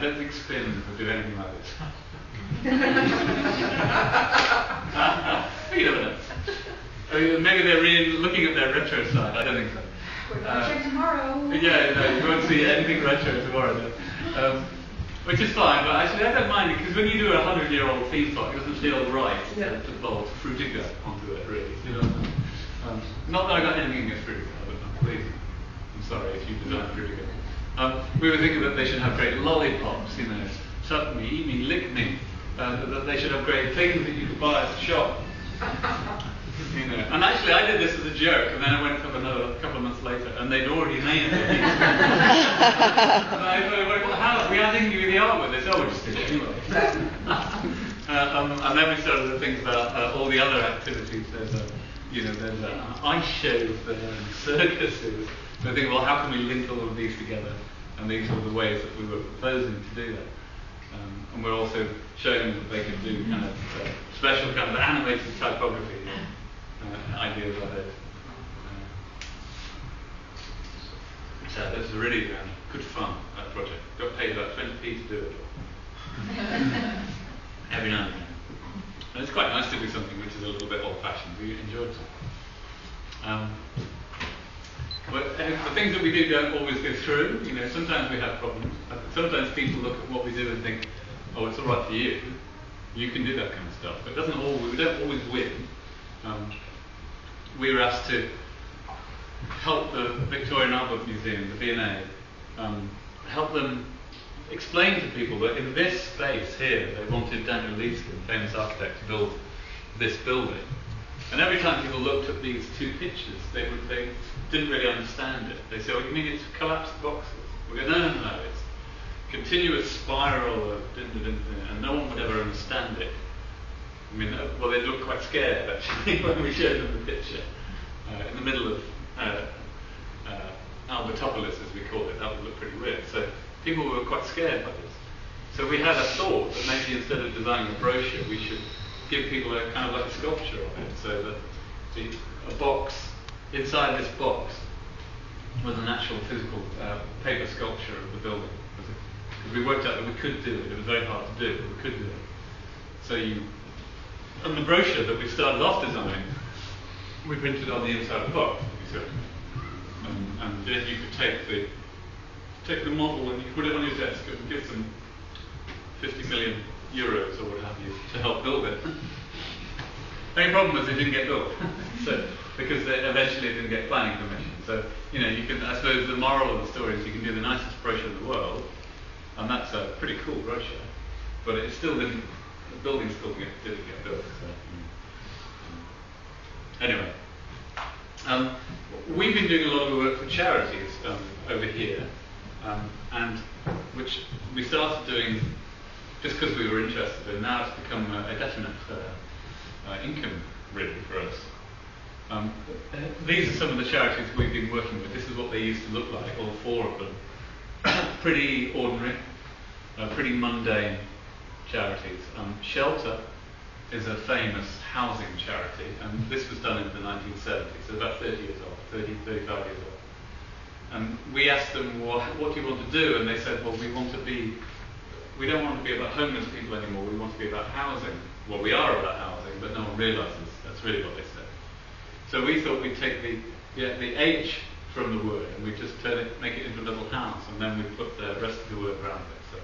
don't think spin would do anything like this. You never know. I mean, maybe they're really looking at their retro side. I don't think so. We're going to check tomorrow. Yeah, no, you won't see anything retro tomorrow. No. Which is fine, but actually I don't mind it, because when you do a 100-year-old theme park, it doesn't feel right to bolt Frutiger onto it, really. You know? Not that I got anything against Frutiger, but please, I'm sorry if you designed Frutiger. We were thinking that they should have great lollipops, you know, suck me, eat me, lick me, that they should have great things that you could buy at the shop. You know. And actually I did this as a joke, and then I went up another couple of months later, and they'd already made it. And I thought, well, how? We are thinking of the art with this. Oh, we'll just do it anyway. And then we started to think about all the other activities. There's ice shows there, and circuses. So I think, well, how can we link all of these together? And these were the ways that we were proposing to do that. And we're also showing that they can do kind of special kind of animated typography. Ideas like this. So this is really good fun, that project. Got paid about 20p to do it. Every now and then. And it's quite nice to do something which is a little bit old-fashioned. We enjoyed it. But the things that we do don't always go through. You know, sometimes we have problems. Sometimes people look at what we do and think, oh, it's all right for you. You can do that kind of stuff. But it doesn't always. We don't always win. We were asked to help the Victorian Art Book Museum, the V&A, help them explain to people that in this space here, they wanted Daniel Leeston, famous architect, to build this building. And every time people looked at these two pictures, they didn't really understand it. They said, "Oh, you mean it's collapsed boxes?" We go, no, it's continuous spiral of and no one would ever understand it. I mean, well, they looked quite scared, actually, when we showed them the picture. In the middle of Albertopolis, as we call it, that would look pretty weird. So people were quite scared by this. So we had a thought that maybe instead of designing a brochure, we should give people a kind of like a sculpture of it, so that a box, inside this box, was an actual physical paper sculpture of the building. Because we worked out that we could do it. It was very hard to do, but we could do it. So and the brochure that we started off designing, we printed on the inside of the box, and then you could take the model and you put it on your desk and give them 50 million euros or what have you to help build it. The only problem was it didn't get built, because eventually it didn't get planning permission. So you can. I suppose the moral of the story is you can do the nicest brochure in the world, and that's a pretty cool brochure, but it still didn't. The building still didn't get built. So, anyway, we've been doing a lot of work for charities over here, and which we started doing just because we were interested, and now it's become a definite income really for us. These are some of the charities we've been working with. This is what they used to look like, all four of them. Pretty ordinary, pretty mundane charities. Shelter is a famous housing charity, and this was done in the 1970s, so about 30 years old, 35 years old. And we asked them, well, what do you want to do? And they said, well, we don't want to be about homeless people anymore, we want to be about housing. Well, we are about housing, but no one realises that's really what they said. So we thought we'd take the H from the word, and we just make it into a little house, and then we put the rest of the word around it. So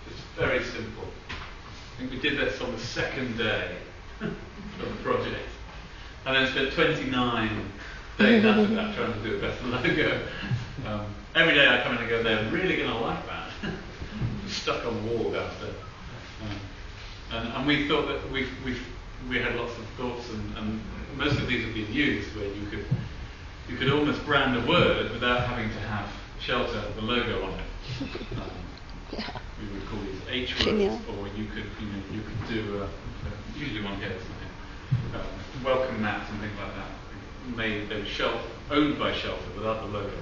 it's very simple. I think we did this on the second day of the project, and then spent 29 days after that trying to do a better logo. Every day I come in and go, they're really going to like that. Stuck on the wall downstairs. And we thought that we had lots of thoughts, and most of these have been used where you could almost brand a word without having to have shelter, the logo on it. We would call these H words, or you could do usually one here or something. Welcome mats and things like that. They were owned by Shelter without the logo.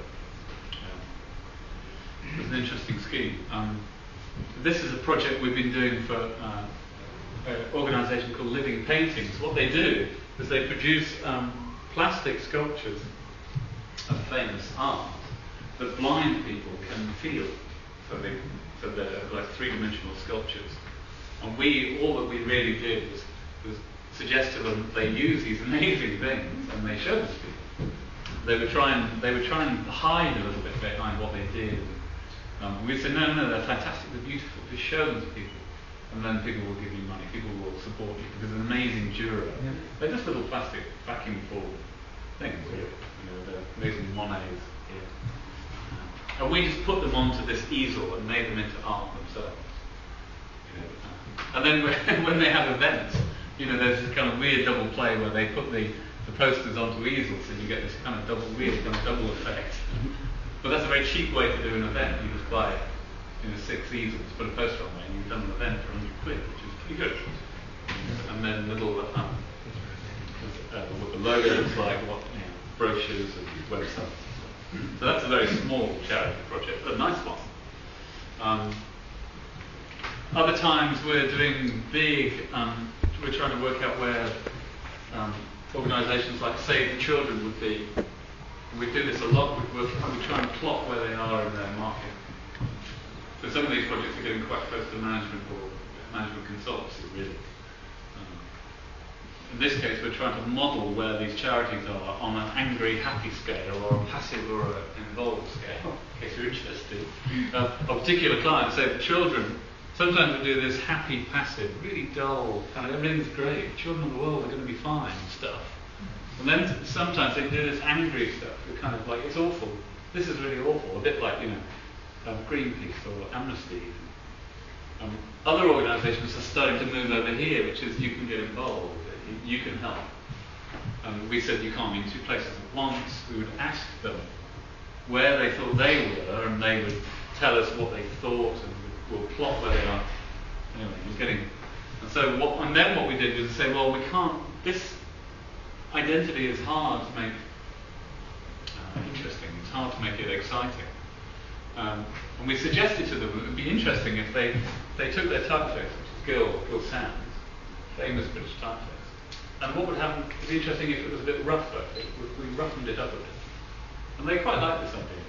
It was an interesting scheme. This is a project we've been doing for an organisation called Living Paintings. What they do is they produce plastic sculptures of famous art that blind people can feel for their like three-dimensional sculptures. And all that we really did was suggest to them that they use these amazing things, and they showed them to people. They would try and hide a little bit behind what they did. We'd say, no, they're fantastic, they're beautiful. Just show them to people, and then people will give you money. People will support you because they're an amazing juror. Yeah. They're just little plastic vacuum-full things, really. They're amazing Monets here. And we just put them onto this easel and made them into art themselves. And then when they have events, there's this kind of weird double play where they put the posters onto easels, so you get this kind of weird double effect. But that's a very cheap way to do an event. You just buy 6 easels, put a poster on there, and you've done an event for £100, which is pretty good. And then little what the logo looks like, brochures and websites. So that's a very small charity project, but a nice one. Other times we're doing big, we're trying to work out where organisations like Save the Children would be. We do this a lot. We try and plot where they are in their market. So some of these projects are getting quite close to management or management consultancy, really. In this case, we're trying to model where these charities are on an angry, happy scale, or a passive or an involved scale, in case you're interested. A particular client, Save the Children, sometimes we do this happy, passive, really dull, kind of everything's great, children of the world are going to be fine stuff. And then sometimes they do this angry stuff, they're kind of like, it's awful, this is really awful, a bit like, Greenpeace or Amnesty. Other organisations are starting to move over here, which is you can get involved, you can help. We said you can't be in 2 places at once. We would ask them where they thought they were, and they would tell us what they thought, and we'll plot where they are. Anyway, you're getting. And so, then what we did was say, well, we can't. This identity is hard to make interesting. It's hard to make it exciting. And we suggested to them it would be interesting if they took their typeface, which is Gill Sands, famous British typeface. And what would happen, it'd be interesting if it was a bit rougher, we roughened it up a bit. And they quite liked this idea.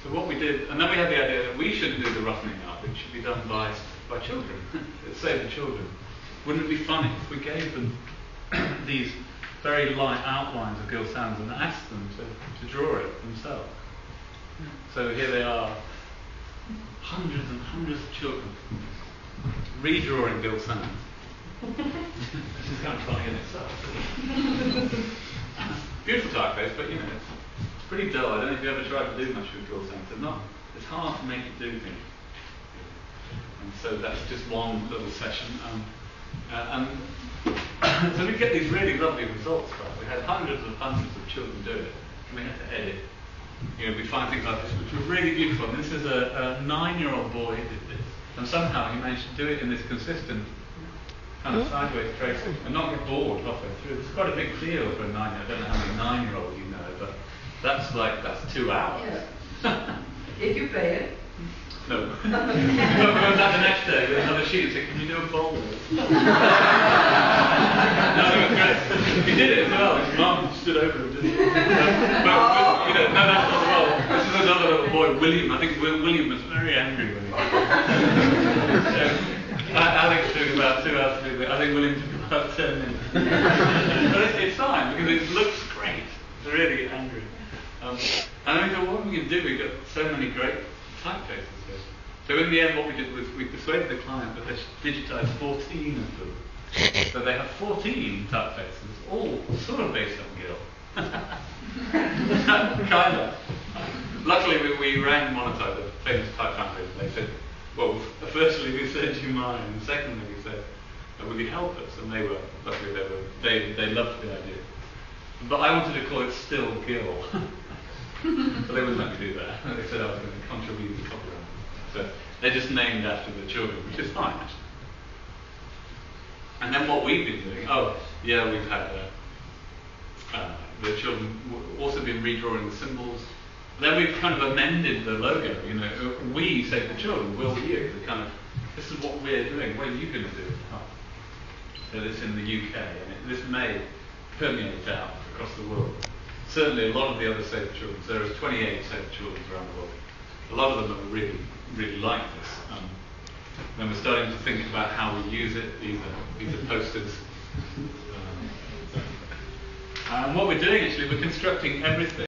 So what we did, and then we had the idea that we shouldn't do the roughening up, it should be done by children. Save the Children. Wouldn't it be funny if we gave them these very light outlines of Gill Sands and asked them to draw it themselves? So here they are, hundreds and hundreds of children redrawing Gill Sands. This is kind of funny in itself. Beautiful typeface, but it's pretty dull. I don't know if you ever tried to do much with Gill Sands. It's hard to make it do things. And so that's just one little session. So we get these really lovely results from it. We had hundreds and hundreds of children do it, and we had to edit. We find things like this, which were really beautiful. And this is a 9-year-old boy who did this, and somehow he managed to do it in this consistent kind of sideways tracing, and not get bored halfway through. It's quite a big deal for a 9-year-old. I don't know how many 9-year-olds you know, but that's 2 hours. Yeah. Did you play it? No. We went back the next day with another sheet and said, can you do a bowl? No, it was great. He did it as well. His mum stood over him, didn't he? No, that's not the bowl. This is another little boy, William. I think William was very angry when he did it. Alex took about 2 hours to do it. I think William took about 10 minutes. But it's fine because it looks great. It's really angry. And I thought, what are we going to do? We've got so many great typefaces here. So in the end, what we did was we persuaded the client that they should digitise 14 of them. So they have 14 typefaces, all sort of based on Gill. Kind of. Luckily, we rang Monetize, the famous type foundry, and they said, well, firstly we sent you mine, and secondly we said, will you help us? And they were, luckily they loved the idea. But I wanted to call it Still Gill. But they wouldn't let me do that. They said I was going to contribute to copyright. So they're just named after the children, which is fine actually. And then what we've been doing, we've had the children also been redrawing the symbols. Then we've kind of amended the logo, we Save the Children, will you, the kind of, this is what we're doing, what are you going to do? So this in the UK, and this may permeate out across the world. Certainly a lot of the other Save the Children, there are 28 Save the Children around the world. A lot of them are really, really like this. starting to think about how we use it. These are posters. And what we're doing, actually, we're constructing everything